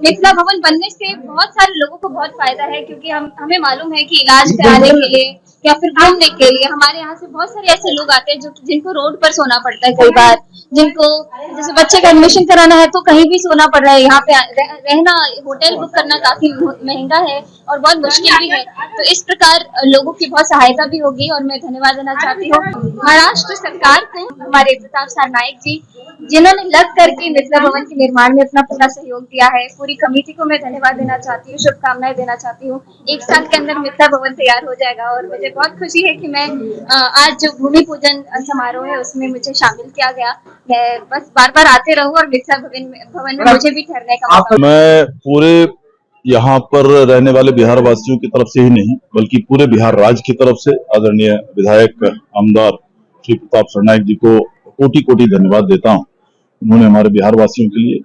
मिथिला भवन बनने से बहुत सारे लोगों को बहुत फायदा है, क्योंकि हमें मालूम है कि इलाज कराने के लिए या फिर घूमने के लिए हमारे यहाँ से बहुत सारे ऐसे लोग आते हैं जो जिनको रोड पर सोना पड़ता है कई बार, जिनको जैसे बच्चे का एडमिशन कराना है तो कहीं भी सोना पड़ रहा है, यहाँ पे रहना, होटल बुक करना काफी महंगा है और बहुत मुश्किल भी है। तो इस प्रकार लोगों की बहुत सहायता भी होगी और मैं धन्यवाद देना चाहती हूँ महाराष्ट्र सरकार को, हमारे प्रताप सरनाईक जी, जिन्होंने लग करके मिथिला भवन के निर्माण में अपना पूरा सहयोग दिया है। पूरी कमेटी को मैं धन्यवाद देना चाहती हूँ, शुभकामनाएं देना चाहती हूँ। एक साल के अंदर मिथिला भवन तैयार हो जाएगा और मुझे बहुत खुशी है कि मैं आज जो भूमि पूजन समारोह है उसमें मुझे शामिल किया गया। मैं बस बार बार आते रहूं और मिथिला भवन में मुझे भी ठहरने का मौका। मैं पूरे यहाँ पर रहने वाले बिहार वासियों की तरफ से ही नहीं बल्कि पूरे बिहार राज्य की तरफ से आदरणीय विधायक आमदार श्री प्रताप सरनाईक जी को कोटि कोटि धन्यवाद देता हूँ। उन्होंने हमारे बिहार वासियों के लिए,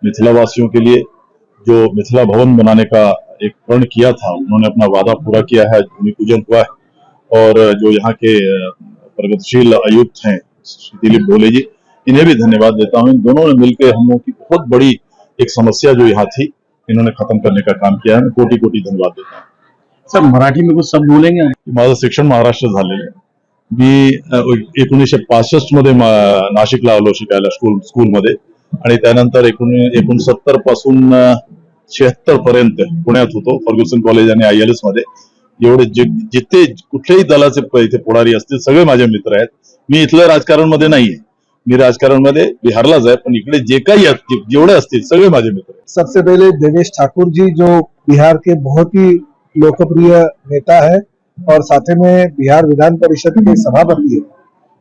मिथिला वासियों के लिए जो मिथिला भवन बनाने का एक प्रण किया था, उन्होंने अपना वादा पूरा किया है। भूमि पूजन हुआ है और जो यहाँ के प्रगतिशील आयुक्त हैं दिलीप ढोले जी, इन्हें भी धन्यवाद देता हूँ। इन दोनों ने मिलकर हम लोग की बहुत बड़ी एक समस्या जो यहाँ थी, इन्होंने खत्म करने का काम किया है। मैं कोटि कोटि धन्यवाद देता हूँ। सर, मराठी में कुछ शब्द बोलेंगे? माझं शिक्षण महाराष्ट्र झालेलं आहे। मी 1965 मध्ये नाशिकला आलो शिकायला स्कूलमध्ये आणि त्यानंतर 1969 पासून 76 पर्यंत पुण्यात होतो फर्ग्युसन कॉलेज आणि ILS मध्ये। एवढे जिथे कुठल्याही दलाचे इथे पुढारी असतील सगळे माझे मित्र आहेत। मी इथलं राजकारण मध्ये नाहीये, मी राजकारण मध्ये बिहारलाच आहे, पण इकडे जे काही जेवढे असतील सगळे माझे मित्र आहेत। सबसे पहले देवेश ठाकुर जी जो बिहार के बहुत ही लोकप्रिय नेता है और साथ में बिहार विधान परिषद के सभापति है।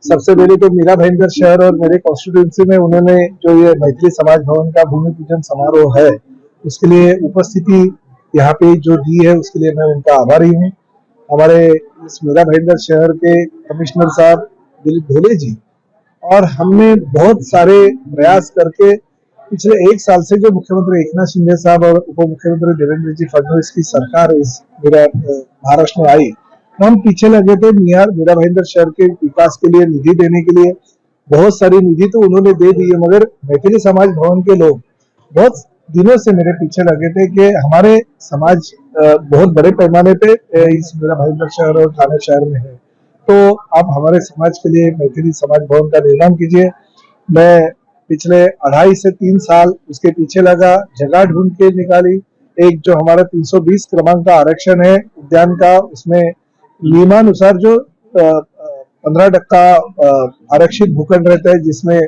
सबसे पहले तो मीरा भाईंदर शहर और मेरे कॉन्स्टिट्यूंसी में उन्होंने जो ये मैथिली समाज भवन का भूमि पूजन समारोह है उसके लिए उपस्थिति यहाँ पे जो दी है उसके लिए मैं उनका आभारी हूँ। हमारे इस मीरा भाईंदर शहर के कमिश्नर साहब दिलीप ढोले जी और हमने बहुत सारे प्रयास करके पिछले एक साल से जो मुख्यमंत्री एकनाथ शिंदे साहब और उप मुख्यमंत्री देवेंद्र जी फडणवीस की सरकार इस महाराष्ट्र में आई, तो हम पीछे लगे थे मीरा भाईंदर शहर के विकास के लिए निधि देने के लिए। बहुत सारी निधि तो उन्होंने दे दी है, मगर मैथिली समाज भवन के लोग बहुत दिनों से मेरे पीछे लगे थे कि हमारे समाज बहुत बड़े पैमाने पे इस मीरा भाईंदर शहर और ठाणे शहर में है, तो आप हमारे समाज के लिए मैथिली समाज भवन का निर्माण कीजिए। मैं पिछले 2.5 से 3 साल उसके पीछे लगा, जगह ढूंढ के निकाली। एक जो हमारा 320 क्रमांक का आरक्षण है उद्यान का, उसमें नियमानुसार जो 15% आरक्षित भूखंड रहता है, जिसमें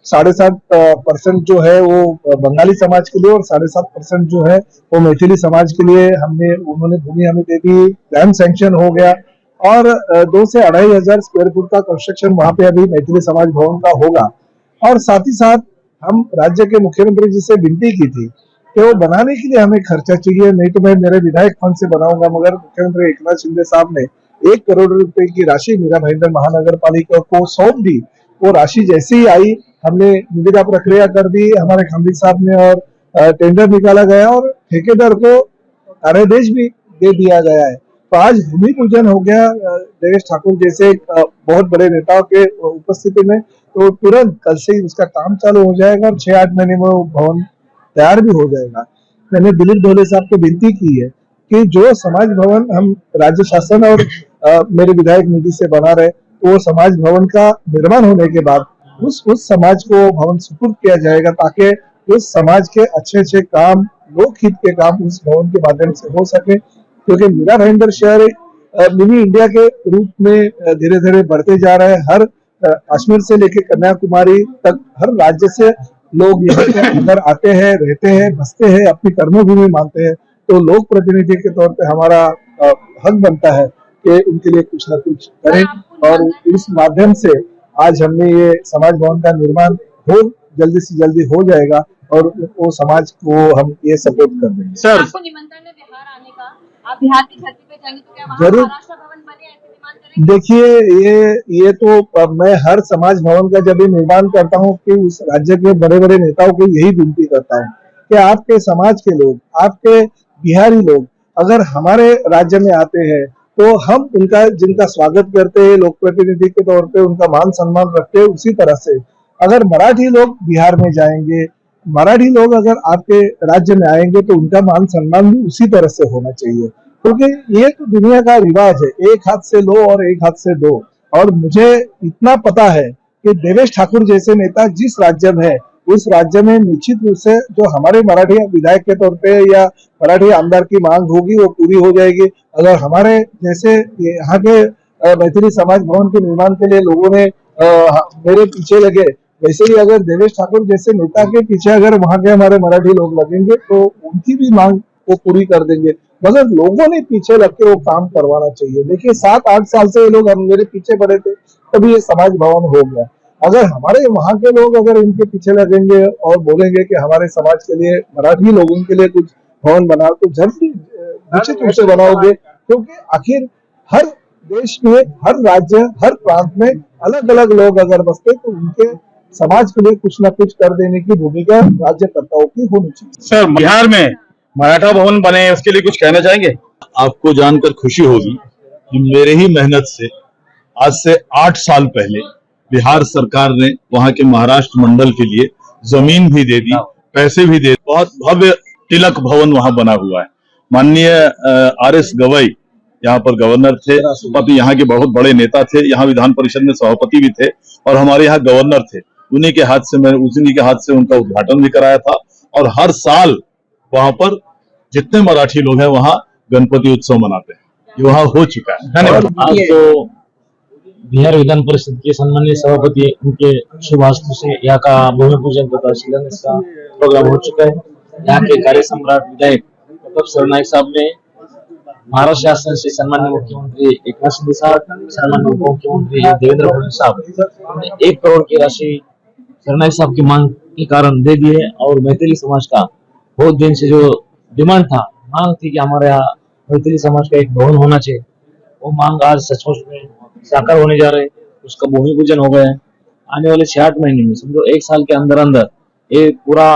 7.5% जो है वो बंगाली समाज के लिए और 7.5% जो है वो मैथिली समाज के लिए उन्होंने भूमि हमें दे दी। प्लान सैंक्शन हो गया और 2 से 2,500 हजार स्क्वायर फुट का कंस्ट्रक्शन वहां पे अभी मैथिली समाज भवन का होगा। और साथ ही साथ हम राज्य के मुख्यमंत्री जी से विनती की थी कि वो बनाने के लिए हमें खर्चा चाहिए, नहीं तो मैं मेरे विधायक फंड से बनाऊंगा, मगर मुख्यमंत्री एकनाथ शिंदे साहब ने 1 करोड़ रुपए की राशि मीरा भाईंदर महानगर पालिका को सौंप दी। वो राशि जैसे ही आई हमने निविदा प्रक्रिया कर दी हमारे खंडी साहब ने और टेंडर निकाला गया और ठेकेदार को कार्यादेश भी दे दिया गया है। तो आज भूमि पूजन हो गया देवेश ठाकुर जैसे बहुत बड़े नेताओं के उपस्थिति में, तो तुरंत कल से ही उसका काम चालू हो जाएगा और 6-8 महीने में वो भवन तैयार भी हो जाएगा। मैंने दिलीप ढोले साहब को विनती की है कि जो समाज भवन हम राज्य शासन और मेरे विधायक निधि से बना रहे, तो वो समाज भवन का निर्माण होने के बाद उस समाज को भवन सुपुर्द किया जाएगा, ताकि उस समाज के अच्छे काम, लोकहित के काम उस भवन के माध्यम से हो सके। क्योंकि मीरा भाईंदर शहर एक मिनी इंडिया के रूप में धीरे धीरे बढ़ते जा रहे हैं। हर कश्मीर से लेकर कन्याकुमारी तक हर राज्य से लोग यहाँ पे अंदर आते हैं, रहते हैं, बसते हैं, अपनी कर्मभूमि मानते हैं। तो लोक प्रतिनिधि के तौर पे हमारा हक बनता है कि उनके लिए कुछ न कुछ करें और इस माध्यम से आज हमने ये समाज भवन का निर्माण जल्दी से जल्दी हो जाएगा और वो समाज को हम ये सपोर्ट कर देंगे। सर, आपको निमंत्रण है बिहार आने का, आप बिहार की धरती पे जाएंगे तो क्या वहाँ जरूर महाराष्ट्र भवन बने, ऐसे डिमांड करेंगे? देखिए ये तो मैं हर समाज भवन का जब भी निर्माण करता हूँ कि उस राज्य के बड़े बड़े नेताओं को यही विनती करता हूँ कि आपके समाज के लोग, आपके बिहारी लोग अगर हमारे राज्य में आते हैं तो हम जिनका स्वागत करते हैं लोक प्रतिनिधि के तौर पे, उनका मान सम्मान रखते हैं, उसी तरह से अगर मराठी लोग बिहार में जाएंगे, मराठी लोग अगर आपके राज्य में आएंगे तो उनका मान सम्मान भी उसी तरह से होना चाहिए, क्योंकि ये तो दुनिया का रिवाज है, एक हाथ से लो और एक हाथ से दो। और मुझे इतना पता है कि देवेश ठाकुर जैसे नेता जिस राज्य में है उस राज्य में निश्चित रूप से जो हमारे मराठी विधायक के तौर पे या मराठी आमदार की मांग होगी वो पूरी हो जाएगी। अगर हमारे जैसे यहाँ के मैथिली समाज भवन के निर्माण के लिए लोगों ने मेरे पीछे लगे, वैसे ही अगर देवेश ठाकुर जैसे नेता के पीछे अगर वहां के हमारे मराठी लोग लगेंगे तो उनकी भी मांग वो पूरी कर देंगे। मगर लोगों ने पीछे लग के वो काम करवाना चाहिए। देखिए 7-8 साल से ये लोग हम मेरे पीछे पड़े थे, तभी ये समाज भवन हो गया। अगर हमारे वहां के लोग अगर इनके पीछे लगेंगे और बोलेंगे कि हमारे समाज के लिए मराठी लोगों के लिए कुछ भवन बनाओ, तो जल्दी निश्चित रूप से बनाओगे, क्योंकि आखिर हर देश में, हर राज्य, हर प्रांत में अलग अलग लोग अगर बसते तो उनके समाज के लिए कुछ न कुछ कर देने की भूमिका राज्यकर्ताओं की होनी चाहिए। सर, बिहार में मराठा भवन बने, उसके लिए कुछ कहना चाहेंगे? आपको जानकर खुशी होगी कि मेरे ही मेहनत से आज से 8 साल पहले बिहार सरकार ने वहां के महाराष्ट्र मंडल के लिए जमीन भी दे दी, पैसे भी दे दी। बहुत भव्य तिलक भवन वहां बना हुआ है। माननीय RS गवई यहाँ पर गवर्नर थे, राष्ट्रपति यहाँ के बहुत बड़े नेता थे, यहाँ विधान परिषद में सभापति भी थे और हमारे यहाँ गवर्नर थे। उन्हीं के हाथ से उनका उद्घाटन भी कराया था। और हर साल वहां पर जितने मराठी लोग हैं वहां गणपति उत्सव मनाते हैं, ये वहां हो चुका है। धन्यवाद। आज तो बिहार विधान परिषद के सम्मानीय सभापति उनके शुभ हस्तों से यहाँ का भूमि पूजन तथा शिलान्यास का प्रोग्राम हो चुका है। यहाँ के कार्य सम्राट विधायक प्रताप सरनाईक साहब ने महाराष्ट्र शासन से सम्मान्य मुख्यमंत्री एकनाथ शिंदे साहब, सम्मान्य उप मुख्यमंत्री देवेंद्र फडणवीस साहब ने 1 करोड़ की राशि सरनाईक साहब की मांग के कारण दे दी है। और मैथिली समाज का बहुत दिन से जो डिमांड था, मांग थी कि हमारे यहाँ मैथिली समाज का एक भवन होना चाहिए, वो मांग आज सचमुच में साकार होने जा रहे हैं। उसका भूमि पूजन हो गया है। आने वाले 6-8 महीने में, समझो 1 साल के अंदर अंदर ये पूरा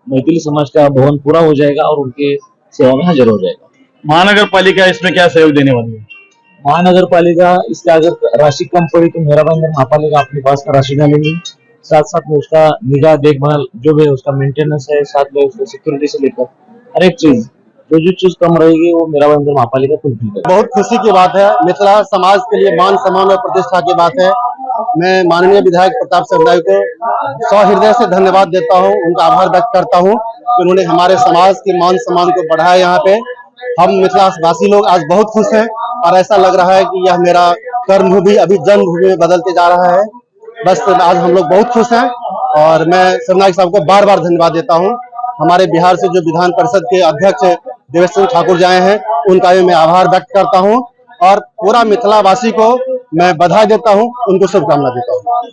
मैथिली समाज का भवन पूरा हो जाएगा और उनके सेवा में हाजिर हो जाएगा। महानगर पालिका इसमें क्या सहयोग देने वाली है? महानगर पालिका इसका अगर राशि कम पड़ी तो मेरा महापालिका अपने पास का राशि डालेंगे, साथ साथ में उसका निगाह देखभाल जो भी उसका मेंटेनेंस है, साथ में उसका सिक्योरिटी से लेकर हर एक चीज जो चीज कम रहेगी वो मेरा महापालिका फुलफिल करेगी। बहुत खुशी की बात है, मिथिला समाज के लिए मान सम्मान और प्रतिष्ठा की बात है। मैं माननीय विधायक प्रताप सरनाईक को सहृदय से धन्यवाद देता हूं, उनका आभार व्यक्त करता हूं कि उन्होंने हमारे समाज के मान सम्मान को बढ़ाया। यहाँ पे हम मिथिलावासी लोग आज बहुत खुश हैं और ऐसा लग रहा है कि यह मेरा कर्मभूमि अभी जन्मभूमि में बदलते जा रहा है। बस आज हम लोग बहुत खुश हैं और मैं सरनाईक साहब को बार बार धन्यवाद देता हूँ। हमारे बिहार से जो विधान परिषद के अध्यक्ष देवेश सिंह ठाकुर जी आए हैं, उनका भी मैं आभार व्यक्त करता हूं और पूरा मिथिलावासी को मैं बधाई देता हूं, उनको शुभकामना देता हूं।